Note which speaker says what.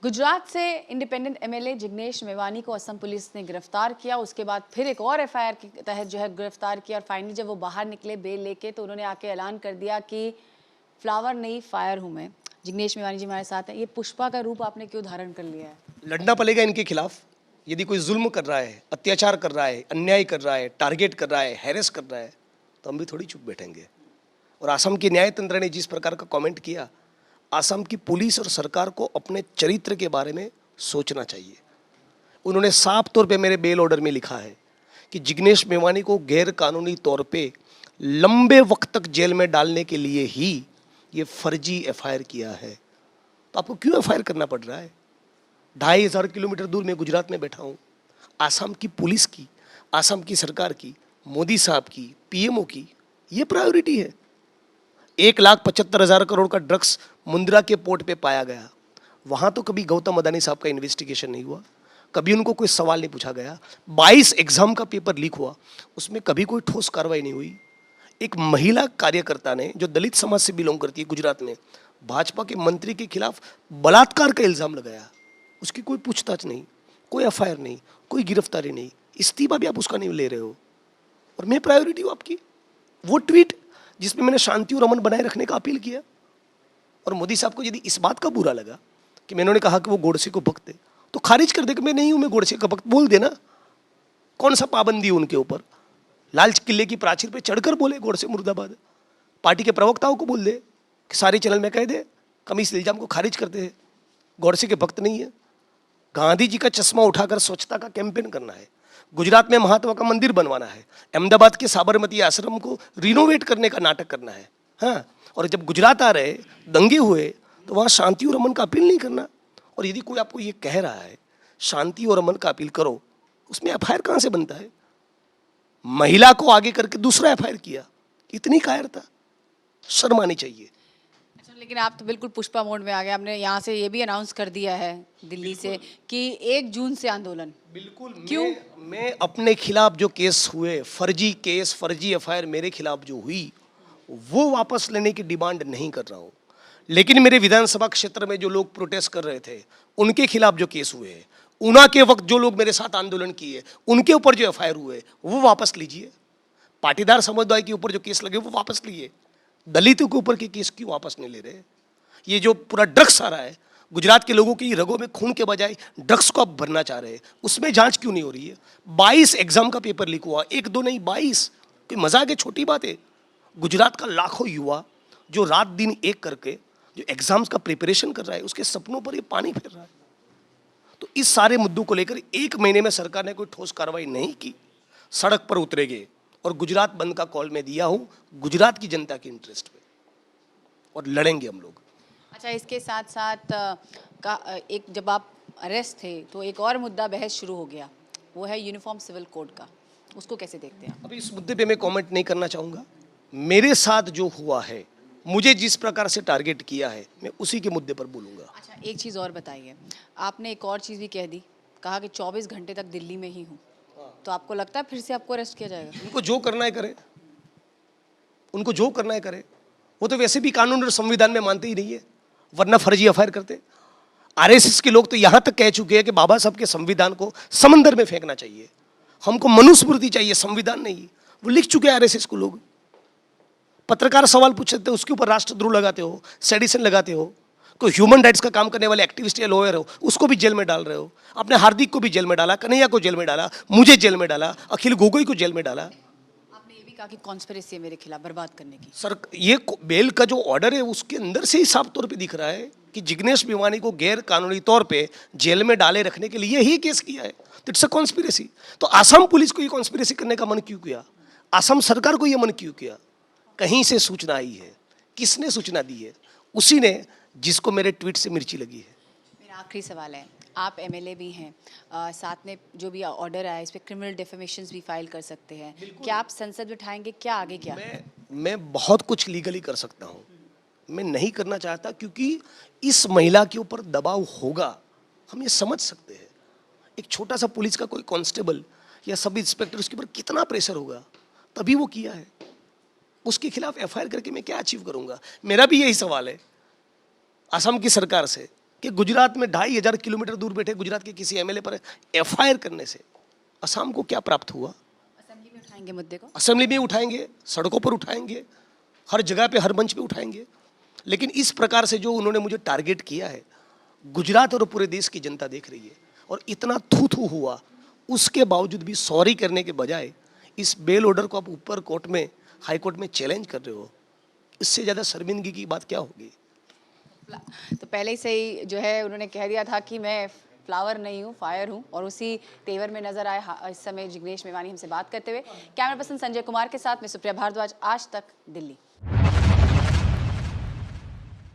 Speaker 1: गुजरात से independent MLA Jignesh Mevani को Assam police ने गिरफ्तार किया। उसके बाद फिर एक और एफआईआर के तहत जो है गिरफ्तार किया और फाइनली जब वो बाहर निकले बेल लेके तो उन्होंने आके ऐलान कर दिया कि फ्लावर नहीं फायर हूं मैं। जिग्नेश मेवानी जी हमारे साथ हैं। ये पुष्पा का रूप आपने क्यों धारण कर लिया है?
Speaker 2: लड़ना पड़ेगा इनके खिलाफ। यदि कोई जुल्म कर रहा है, अत्याचार कर रहा है, अन्याय कर रहा है, टारगेट कर रहा है, हैरेस कर रहा है, तो हम भी थोड़ी चुप बैठेंगे। और असम के न्याय तंत्र ने जिस प्रकार का कमेंट किया, असम की पुलिस और सरकार को अपने चरित्र के बारे में सोचना चाहिए। उन्होंने साफ तौर पे मेरे बेल ऑर्डर में लिखा है कि जिग्नेश मेवानी को गैर कानूनी तौर पे लंबे वक्त तक जेल में डालने के लिए ही ये फर्जी एफआईआर किया है। तो आपको क्यों एफआईआर करना पड़ रहा है? 2500 किलोमीटर दूर मैं गुजरात में बैठा हूँ। आसाम की पुलिस की, आसाम की सरकार की, मोदी साहब की, पीएमओ की ये प्रायोरिटी है। 1,75,000 करोड़ का ड्रग्स मुंद्रा के पोर्ट पे पाया गया। वहाँ तो कभी गौतम अदानी साहब का इन्वेस्टिगेशन नहीं हुआ, कभी उनको कोई सवाल नहीं पूछा गया। 22 एग्जाम का पेपर लीक हुआ, उसमें कभी कोई ठोस कार्रवाई नहीं हुई। एक महिला कार्यकर्ता ने, जो दलित समाज से बिलोंग करती है गुजरात में, भाजपा के मंत्री के खिलाफ बलात्कार का इल्ज़ाम लगाया। उसकी कोई पूछताछ नहीं, कोई एफआईआर नहीं, कोई गिरफ्तारी नहीं, इस्तीफा भी आप उसका नहीं ले रहे हो। और मैं प्रायोरिटी हूँ आपकी। वो ट्वीट जिसमें मैंने शांति और अमन बनाए रखने का अपील किया, और मोदी साहब को यदि इस बात का बुरा लगा कि मैंने कहा कि वो गोडसे को भक्त है, तो खारिज कर दे कि मैं नहीं हूं, मैं गोडसे का भक्त। बोल देना, कौन सा पाबंदी है उनके ऊपर? लाल किले की प्राचीर पे चढ़कर बोले गोडसे मुर्दाबाद। पार्टी के प्रवक्ताओं को बोल दे कि सारे चैनल में कह दे कम इस इल्जाम को खारिज करते हैं, गोडसे के भक्त नहीं है। गांधी जी का चश्मा उठाकर स्वच्छता का कैंपेन करना है, गुजरात में महात्मा का मंदिर बनवाना है, अहमदाबाद के साबरमती आश्रम को रिनोवेट करने का नाटक करना है। हाँ, और जब गुजरात आ रहे दंगे हुए तो वहाँ शांति और अमन का अपील नहीं करना। और यदि कोई आपको ये कह रहा है शांति और अमन का अपील करो, उसमें एफआईआर कहाँ से बनता है? महिला को आगे करके दूसरा एफआईआर किया, इतनी कायरता, शर्म आनी चाहिए।
Speaker 1: अच्छा, लेकिन आप तो बिल्कुल पुष्पा मोड में आ गए। आपने यहाँ से ये भी अनाउंस कर दिया है दिल्ली से कि 1 जून से आंदोलन।
Speaker 2: बिल्कुल।
Speaker 1: क्यों?
Speaker 2: मैं अपने खिलाफ जो केस हुए, फर्जी केस, फर्जी एफआईआर मेरे खिलाफ जो हुई, वो वापस लेने की डिमांड नहीं कर रहा हूँ। लेकिन मेरे विधानसभा क्षेत्र में जो लोग प्रोटेस्ट कर रहे थे, उनके खिलाफ जो केस हुए, ऊना के वक्त जो लोग मेरे साथ आंदोलन किए, उनके ऊपर जो एफआईआर हुए वो वापस लीजिए। पाटीदार समुदाय के ऊपर जो केस लगे वो वापस लिए। दलितों के ऊपर के केस क्यों वापस नहीं ले रहे? ये जो पूरा ड्रग्स आ रहा है, गुजरात के लोगों की रगों में खून के बजाय ड्रग्स को आप भरना चाह रहे हैं, उसमें जांच क्यों नहीं हो रही है? 22 एग्जाम का पेपर लीक हुआ, 1-2 नहीं 22। कोई मजाक है? छोटी बात है? गुजरात का लाखों युवा जो रात दिन एक करके जो एग्जाम्स का प्रिपरेशन कर रहा है, उसके सपनों पर ये पानी फेर रहा है। तो इस सारे मुद्दों को लेकर 1 महीने में सरकार ने कोई ठोस कार्रवाई नहीं की। सड़क पर उतरेंगे और गुजरात बंद का कॉल मैं दिया हूँ गुजरात की जनता के इंटरेस्ट पे, और लड़ेंगे हम लोग।
Speaker 1: अच्छा, इसके साथ साथ एक जब आप अरेस्ट थे तो एक और मुद्दा बहस शुरू हो गया, वो है यूनिफॉर्म सिविल कोड का। उसको कैसे देखते हैं?
Speaker 2: अभी इस मुद्दे पे मैं कमेंट नहीं करना चाहूँगा। मेरे साथ जो हुआ है, मुझे जिस प्रकार से टारगेट किया है, मैं उसी के मुद्दे पर बोलूँगा।
Speaker 1: अच्छा, एक चीज़ और बताइए। आपने एक और चीज़ भी कह दी, कहा कि 24 घंटे तक दिल्ली में ही हूँ। तो आपको लगता है फिर से आपको अरेस्ट किया जाएगा?
Speaker 2: उनको जो करना है करे, उनको जो करना है करे। वो तो वैसे भी कानून और संविधान में मानते ही नहीं है, वरना फर्जी एफआईआर करते। आरएसएस के लोग तो यहाँ तक कह चुके हैं कि बाबा साहब के संविधान को समंदर में फेंकना चाहिए, हमको मनुस्मृति चाहिए, संविधान नहीं। वो लिख चुके हैं आरएसएस को लोग। पत्रकार सवाल पूछ सकते हो, उसके ऊपर राष्ट्रद्रोह लगाते हो, सेडिशन लगाते हो। कोई ह्यूमन राइट्स का काम करने वाले एक्टिविस्ट या लॉयर हो, उसको भी जेल में डाल रहे हो। आपने हार्दिक को भी जेल में डाला, कन्हैया को जेल में डाला, मुझे जेल में डाला, अखिल गोगोई को जेल में डाला।
Speaker 1: आपने ये भी कहा कि कॉन्स्पिरेसी है मेरे खिलाफ बर्बाद करने की।
Speaker 2: सर, ये बेल का जो ऑर्डर है उसके अंदर से ही साफ तौर पे दिख रहा है कि जिग्नेश मेवानी को गैर कानूनी तौर पे जेल में डाले रखने के लिए ही केस किया है। तो इट्स अ कॉन्स्पिरेसी। तो असम पुलिस को ये कॉन्स्पिरेसी करने का मन क्यों किया? असम सरकार को ये मन क्यों किया? कहीं से सूचना आई है, किसने सूचना दी है? उसी ने जिसको मेरे ट्वीट से मिर्ची लगी है।
Speaker 1: मेरा आखिरी सवाल है, आप एमएलए भी हैं, साथ में जो भी ऑर्डर आया इस पर क्रिमिनल डिफेमेशंस भी फाइल कर सकते हैं। क्या आप संसद में उठाएंगे? क्या आगे क्या?
Speaker 2: मैं बहुत कुछ लीगली कर सकता हूँ, मैं नहीं करना चाहता क्योंकि इस महिला के ऊपर दबाव होगा, हम ये समझ सकते हैं। एक छोटा सा पुलिस का कोई कांस्टेबल या सब इंस्पेक्टर, उसके ऊपर कितना प्रेशर होगा, तभी वो किया है। उसके खिलाफ एफआईआर करके मैं क्या अचीव करूंगा? मेरा भी यही सवाल है असम की सरकार से कि गुजरात में 2500 किलोमीटर दूर बैठे गुजरात के किसी एमएलए पर एफआईआर करने से असम को क्या प्राप्त हुआ?
Speaker 1: असेंबली में उठाएंगे मुद्दे को।
Speaker 2: असेंबली में उठाएंगे, सड़कों पर उठाएंगे, हर जगह पे, हर मंच पे उठाएंगे। लेकिन इस प्रकार से जो उन्होंने मुझे टारगेट किया है, गुजरात और पूरे देश की जनता देख रही है। और इतना थू थू हुआ, उसके बावजूद भी सॉरी करने के बजाय इस बेल ऑर्डर को आप ऊपर कोर्ट में, हाई कोर्ट में चैलेंज कर रहे हो, इससे ज़्यादा शर्मिंदगी की बात क्या होगी?
Speaker 1: तो पहले से ही जो है उन्होंने कह दिया था कि मैं फ्लावर नहीं हूँ, फायर हूँ, और उसी तेवर में नजर आए इस समय जिग्नेश मेवानी हमसे बात करते हुए। कैमरा पर्सन संजय कुमार के साथ मैं सुप्रिया भारद्वाज, आज तक, दिल्ली।